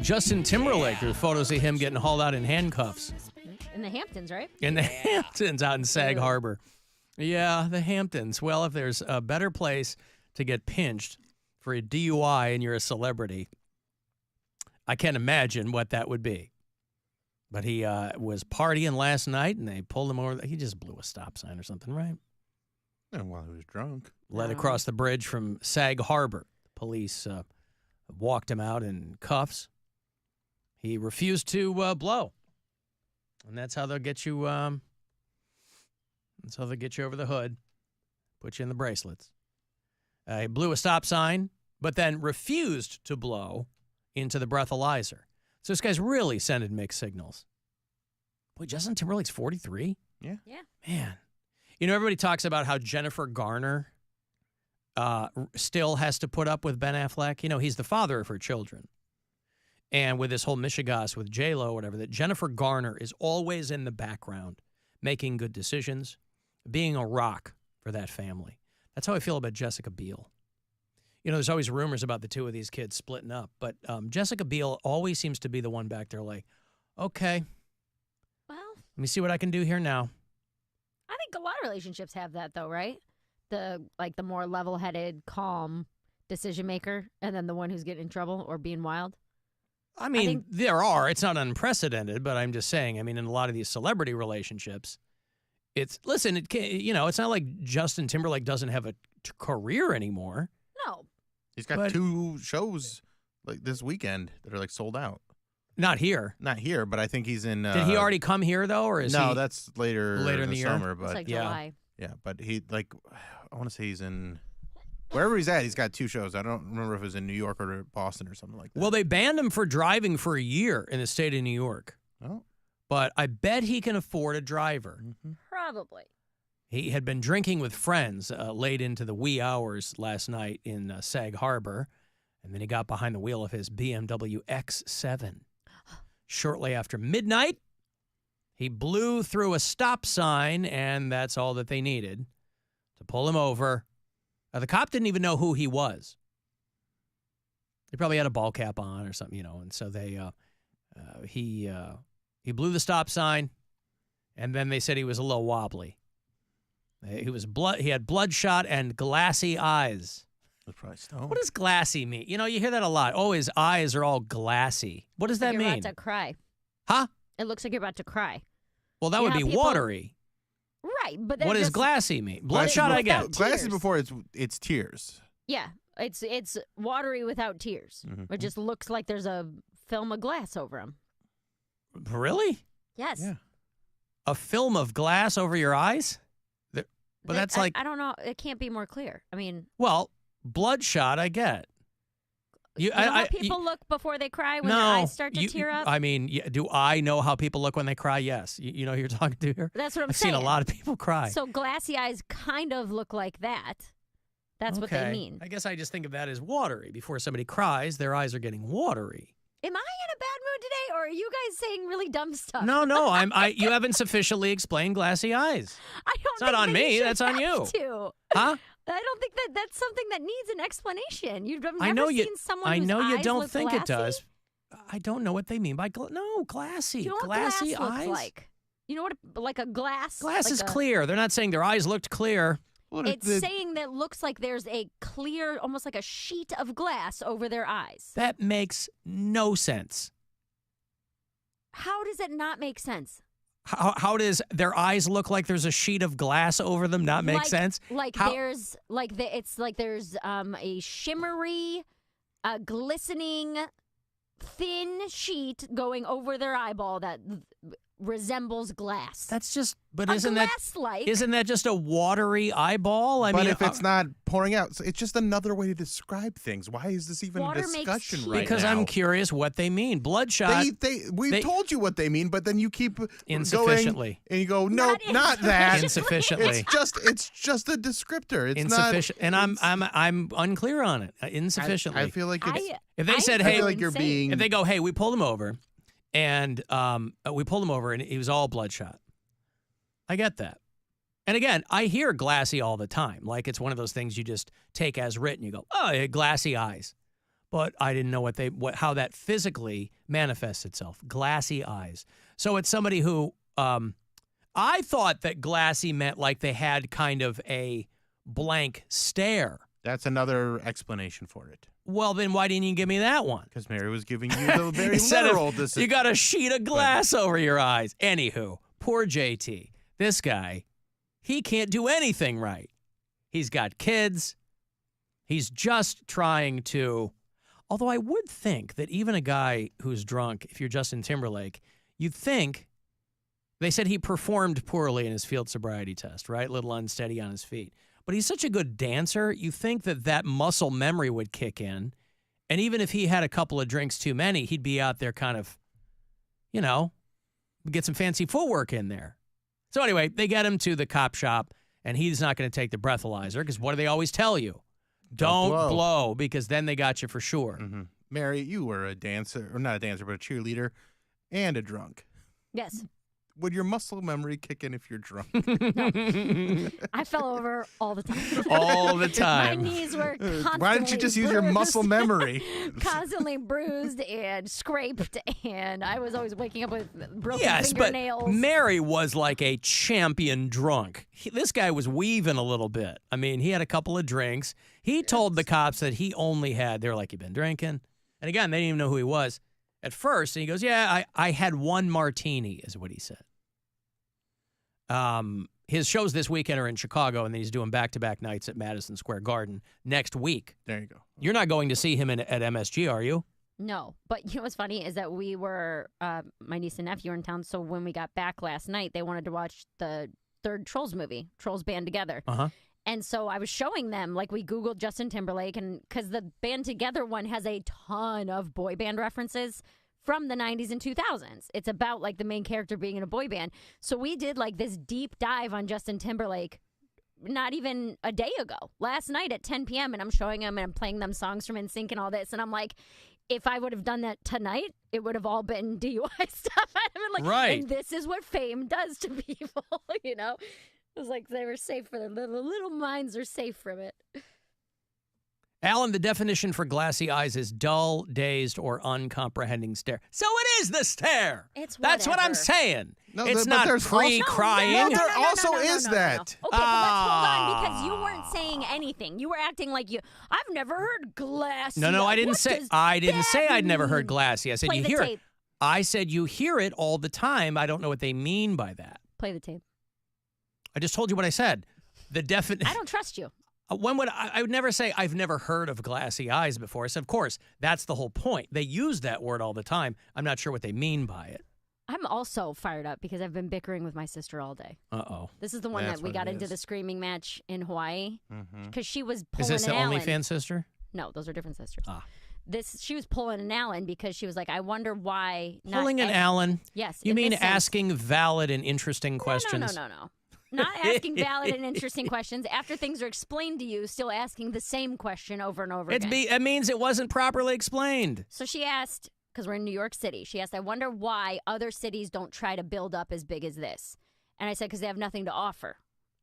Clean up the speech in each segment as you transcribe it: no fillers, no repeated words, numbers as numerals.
Justin Timberlake, there's photos of him getting hauled out in handcuffs. In the Hamptons, right? In the Hamptons out in Sag Harbor. Yeah, the Hamptons. Well, if there's a better place to get pinched for a DUI and you're a celebrity, I can't imagine what that would be. But he was partying last night, and they pulled him over. He just blew a stop sign or something, right? And while he was drunk. Led across the bridge from Sag Harbor. Police walked him out in cuffs. He refused to blow. And that's how they'll get you. That's how they'll get you over the hood, put you in the bracelets. He blew a stop sign, but then refused to blow into the breathalyzer. So this guy's really sending mixed signals. Boy, Justin Timberlake's 43? Yeah. Man. You know, everybody talks about how Jennifer Garner still has to put up with Ben Affleck. You know, he's the father of her children. And with this whole Michigas with J-Lo or whatever, that Jennifer Garner is always in the background, making good decisions, being a rock for that family. That's how I feel about Jessica Biel. You know, there's always rumors about the two of these kids splitting up, but Jessica Biel always seems to be the one back there like, okay, Well, let me see what I can do here now. I think a lot of relationships have that, though, right? The more level-headed, calm decision maker, and then the one who's getting in trouble or being wild. I mean, there are. It's not unprecedented, but I'm just saying, I mean, in a lot of these celebrity relationships, it's not like Justin Timberlake doesn't have a career anymore. No. He's got 2 shows like this weekend that are like sold out. Not here. Not here, but I think he's in. Did he already come here though, or is he? No, that's later in the year? summer. But It's like July. Yeah, but he I want to say he's in wherever he's at. He's got 2 shows. I don't remember if it was in New York or Boston or something like that. Well, they banned him for driving for a year in the state of New York. Oh, But I bet he can afford a driver. Mm-hmm. Probably. He had been drinking with friends late into the wee hours last night in Sag Harbor, and then he got behind the wheel of his BMW X7. Shortly after midnight, he blew through a stop sign, and that's all that they needed to pull him over. The cop didn't even know who he was. He probably had a ball cap on or something, and so he blew the stop sign, and then they said he was a little wobbly. He had bloodshot and glassy eyes. that's probably stoned. What does glassy mean? You hear that a lot. Oh, his eyes are all glassy. What does that You're mean? about to cry. Huh? It looks like you're about to cry. Well, that would be watery. Right, but What does glassy mean? Bloodshot, I get. Glasses before it's tears. Yeah, it's watery without tears. Mm-hmm. It just looks like there's a film of glass over them. Really? Yes. Yeah. A film of glass over your eyes? But that's like... I don't know. It can't be more clear. I mean... Well, bloodshot, I get. You know how people look before they cry when their eyes start to tear up? I mean, do I know how people look when they cry? Yes. You know who you're talking to here? That's what I'm I've saying. seen a lot of people cry. So glassy eyes kind of look like that. That's what they mean. I guess I just think of that as watery. Before somebody cries, their eyes are getting watery. Am I in a bad mood today, or are you guys saying really dumb stuff? No, you haven't sufficiently explained glassy eyes. I don't. It's not on me. That's on you. To. Huh? I don't think that's something that needs an explanation. You've never I know seen someone whose you eyes don't look think glassy? it does. I don't know what they mean by glassy. Do you know what glassy glass eyes. looks like? You know what, like a glass? Glass like is clear. They're not saying their eyes looked clear. It's saying that it looks like there's a clear, almost like a sheet of glass over their eyes. That makes no sense. How does it not make sense? How does their eyes look like there's a sheet of glass over them not make sense? There's a shimmery, glistening, thin sheet going over their eyeball that resembles glass. That's just, but isn't that just a watery eyeball? But if it's not pouring out, it's just another way to describe things. Why is this even a discussion right now? Because I'm curious what they mean. Bloodshot. We told you what they mean, but then you keep insufficiently going, and you go, no, not that. Insufficiently. It's just a descriptor. It's insufficient, not, and I'm unclear on it. Insufficiently. I feel like if they said, hey, if they go, hey, we pulled him over. And we pulled him over, and he was all bloodshot. I get that. And again, I hear glassy all the time. Like it's one of those things you just take as written. You go, oh, he had glassy eyes. but I didn't know how that physically manifests itself. Glassy eyes. So it's somebody who I thought that glassy meant like they had kind of a blank stare. That's another explanation for it. Well, then why didn't you give me that one? Because Mary was giving you the very Instead literal of, decision. you got a sheet of glass over your eyes. Anywho, poor JT. This guy, he can't do anything right. He's got kids. He's just trying to... Although I would think that even a guy who's drunk, if you're Justin Timberlake, you'd think... They said he performed poorly in his field sobriety test, right? A little unsteady on his feet. But he's such a good dancer, you think that muscle memory would kick in. And even if he had a couple of drinks too many, he'd be out there kind of, get some fancy footwork in there. So anyway, they get him to the cop shop, and he's not going to take the breathalyzer because what do they always tell you? Don't blow, because then they got you for sure. Mm-hmm. Mary, you were a dancer, or not a dancer, but a cheerleader and a drunk. Yes. Would your muscle memory kick in if you're drunk? No. I fell over all the time. All the time. My knees were constantly Why didn't you just use your muscle memory? Constantly bruised and scraped, and I was always waking up with broken yes, fingernails. But Mary was like a champion drunk. This guy was weaving a little bit. I mean, he had a couple of drinks. He told the cops that he only had, they were like, "You've been drinking?" And again, they didn't even know who he was at first. And he goes, "Yeah, I had one martini," is what he said. His shows this weekend are in Chicago, and then he's doing back-to-back nights at Madison Square Garden next week. There you go. You're not going to see him at MSG, are you? No, but you know what's funny is that we were, my niece and nephew were in town, so when we got back last night, they wanted to watch the third Trolls movie, Trolls Band Together. Uh-huh. And so I was showing them, like we Googled Justin Timberlake, and because the Band Together one has a ton of boy band references from the 90s and 2000s. It's about like the main character being in a boy band. So we did like this deep dive on Justin Timberlake not even a day ago, last night at 10 p.m. And I'm showing them and I'm playing them songs from NSYNC and all this. And I'm like, if I would have done that tonight, it would have all been DUI stuff. I'd have been like, right. And this is what fame does to people, It was like they were safe for their little minds are safe from it. Alan, the definition for glassy eyes is dull, dazed, or uncomprehending stare. So it is the stare. That's what I'm saying. No, it's but not there's pre-crying. No, there also is that. Okay, but let's hold on because you weren't saying anything. You were acting like I've never heard glassy. No, I didn't say. I'd never heard glassy. I said Play you the hear tape. it. I said you hear it all the time. I don't know what they mean by that. Play the tape. I just told you what I said. The I don't trust you. When would I would never say I've never heard of glassy eyes before. I said, of course, that's the whole point. They use that word all the time. I'm not sure what they mean by it. I'm also fired up because I've been bickering with my sister all day. Uh-oh. This is the one that we got into the screaming match in Hawaii because she was pulling Is this an the Alan. OnlyFans sister? No, those are different sisters. Ah. She was pulling an Alan because she was like, I wonder why. Pulling an Alan? Yes. You mean asking valid and interesting questions? No. Not asking valid and interesting questions. After things are explained to you, still asking the same question over and over again. It means it wasn't properly explained. So she asked, because we're in New York City, she asked, I wonder why other cities don't try to build up as big as this. And I said, because they have nothing to offer.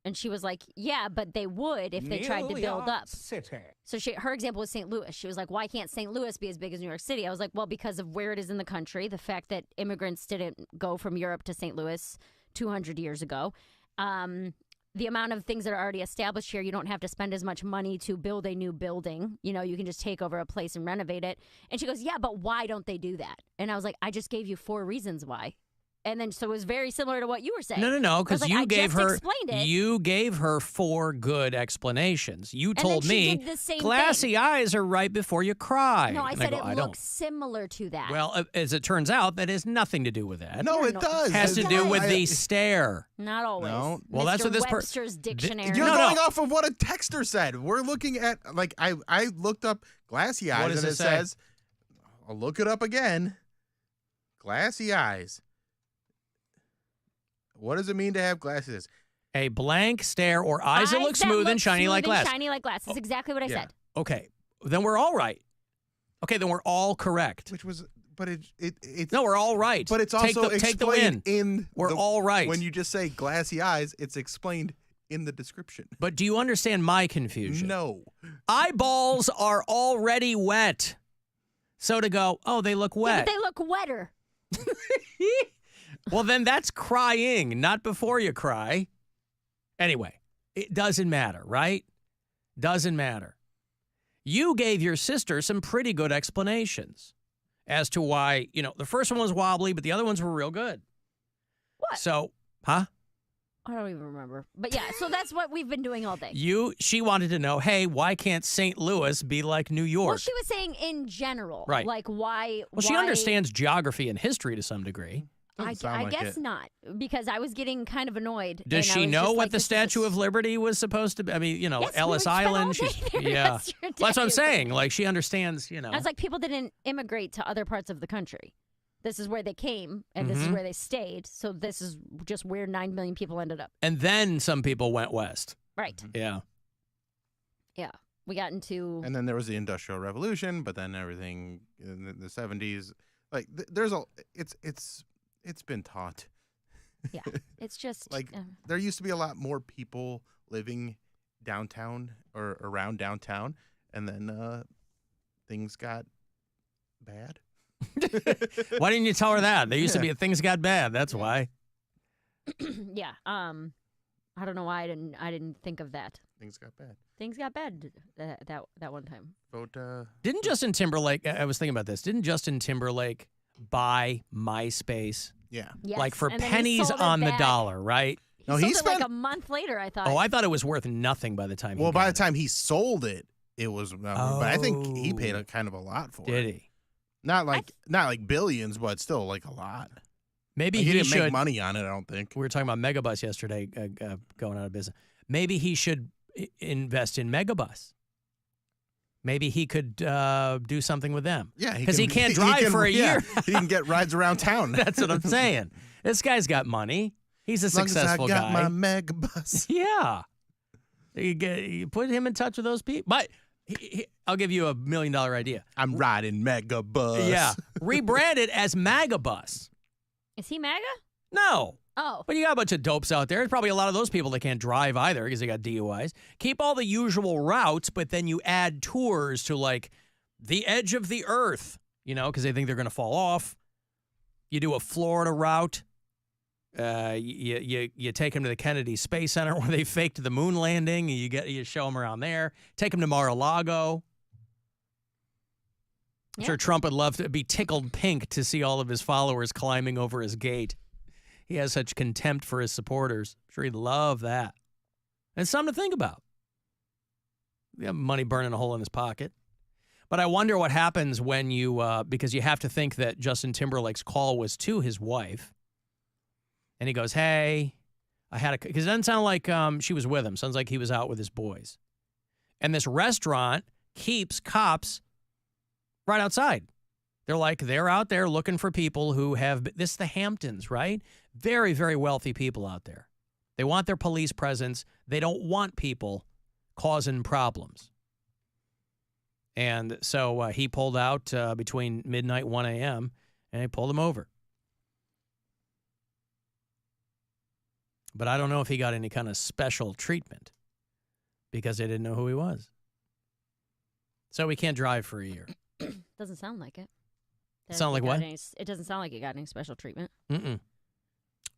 And she was like, yeah, but they would if they tried to build up. City. So her example was St. Louis. She was like, why can't St. Louis be as big as New York City? I was like, well, because of where it is in the country, the fact that immigrants didn't go from Europe to St. Louis 200 years ago. The amount of things that are already established here, you don't have to spend as much money to build a new building. You can just take over a place and renovate it. And she goes, yeah, but why don't they do that? And I was like, I just gave you 4 reasons why. And then so it was very similar to what you were saying. No, because like, you gave her 4 good explanations. You told me glassy eyes are right before you cry. No, I said it looks similar to that. Well, as it turns out, that has nothing to do with that. No, it does. It has to do with the stare. Not always. No. Well, that's what this Webster's dictionary. You're going off of what a texter said. We're looking at, like, I looked up glassy eyes, and it says, I'll look it up again. Glassy eyes. What does it mean to have glasses? A blank stare or eyes that look smooth and shiny like glass. Shiny like glass. That's exactly what I said. Okay, then we're all right. Okay, then we're all correct. It's no, we're all right. But it's also take the win. We're all right. When you just say glassy eyes, it's explained in the description. But do you understand my confusion? No. Eyeballs are already wet. So to go, oh, they look Yeah, wet. but they look wetter. Well, then that's crying, not before you cry. Anyway, it doesn't matter, right? Doesn't matter. You gave your sister some pretty good explanations as to why, the first one was wobbly, but the other ones were real good. What? So, huh? I don't even remember. But yeah, so that's what we've been doing all day. She wanted to know, hey, why can't St. Louis be like New York? Well, she was saying in general. Right. Like why. Well, she understands geography and history to some degree. I guess not, because I was getting kind of annoyed. Does she know what the Statue of Liberty was supposed to be? I mean, yes, Ellis Island. Yeah. That's Well, that's what I'm saying. Like, she understands, I was like, people didn't immigrate to other parts of the country. This is where they came, and this is where they stayed. So this is just where 9 million people ended up. And then some people went west. Right. Yeah. Yeah. We got into... And then there was the Industrial Revolution, but then everything in the 70s. Like, it's been taught. Yeah. It's just... like, there used to be a lot more people living downtown or around downtown, and then things got bad. Why didn't you tell her that? There used to be things got bad. That's why. Yeah. I don't know why I didn't think of that. Things got bad. Things got bad that one time. Didn't Justin Timberlake, I was thinking about this, didn't Justin Timberlake buy MySpace? Yeah. Yes. Like for and then he pennies sold it on the back. dollar, right? He sold it like a month later, I thought. Oh, I thought it was worth nothing by the time Well, by the time he sold it, it was, but I think he paid Oh. a kind of a lot for it. Did he? Not like billions, but still like a lot. Maybe he didn't should make money on it, I don't think. We were talking about Megabus yesterday going out of business. Maybe he should invest in Megabus. Maybe he could do something with them. Yeah, because he can't drive for a year. He can get rides around town. That's what I'm saying. This guy's got money. He's a successful guy. I got guy. my Megabus. Yeah, you put him in touch with those people. But I'll give you $1 million idea. I'm riding Megabus. Yeah, rebrand it as Magabus. Is he MAGA? No. Oh. But you got a bunch of dopes out there. There's probably a lot of those people that can't drive either because they got DUIs. Keep all the usual routes, but then you add tours to like the edge of the earth, because they think they're going to fall off. You do a Florida route. You take them to the Kennedy Space Center where they faked the moon landing. You show them around there. Take them to Mar-a-Lago. I'm sure Trump would love to be tickled pink to see all of his followers climbing over his gate. He has such contempt for his supporters. I'm sure he'd love that. And it's something to think about. You have money burning a hole in his pocket. But I wonder what happens when because you have to think that Justin Timberlake's call was to his wife. And he goes, hey, because it doesn't sound like she was with him. Sounds like he was out with his boys. And this restaurant keeps cops right outside. They're out there looking for people who have, this is the Hamptons, right? Very, very wealthy people out there. They want their police presence. They don't want people causing problems. And so he pulled out between midnight and 1 a.m., and they pulled him over. But I don't know if he got any kind of special treatment because they didn't know who he was. So he can't drive for a year. Doesn't sound like it. Sound like what? It doesn't sound like it got any special treatment.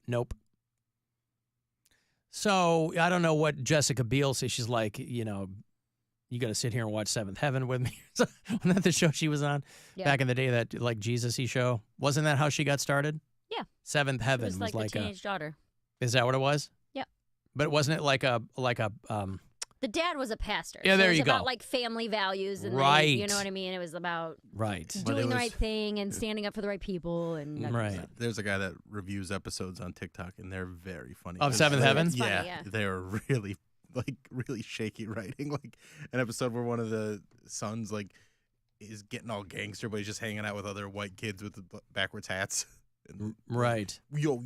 Nope. So I don't know what Jessica Biel says. She's like, you got to sit here and watch Seventh Heaven with me. Wasn't that the show she was on back in the day? That like Jesus-y show. Wasn't that how she got started? Yeah. Seventh Heaven was like the teenage daughter. Is that what it was? Yep. But wasn't it like a The dad was a pastor. Yeah, so there it was you go. about like family values and Right. you know what I mean? It was about right doing the right thing and standing up for the right people and that kind of stuff. There's a guy that reviews episodes on TikTok and they're very funny. Of Seventh Heaven? It's funny, yeah. They're really really shaky writing. Like an episode where one of the sons is getting all gangster, but he's just hanging out with other white kids with the backwards hats. And, right. Yo.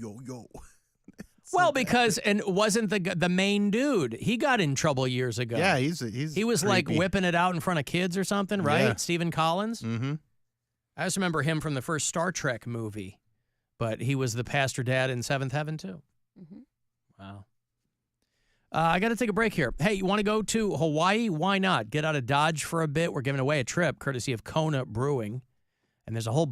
Well, because and wasn't the main dude? He got in trouble years ago. Yeah, he was creepy. Like whipping it out in front of kids or something, right? Yeah. Stephen Collins. Mm-hmm. I just remember him from the first Star Trek movie, but he was the pastor dad in Seventh Heaven too. Mm-hmm. Wow. I got to take a break here. Hey, you want to go to Hawaii? Why not? Get out of Dodge for a bit. We're giving away a trip courtesy of Kona Brewing. And there's a whole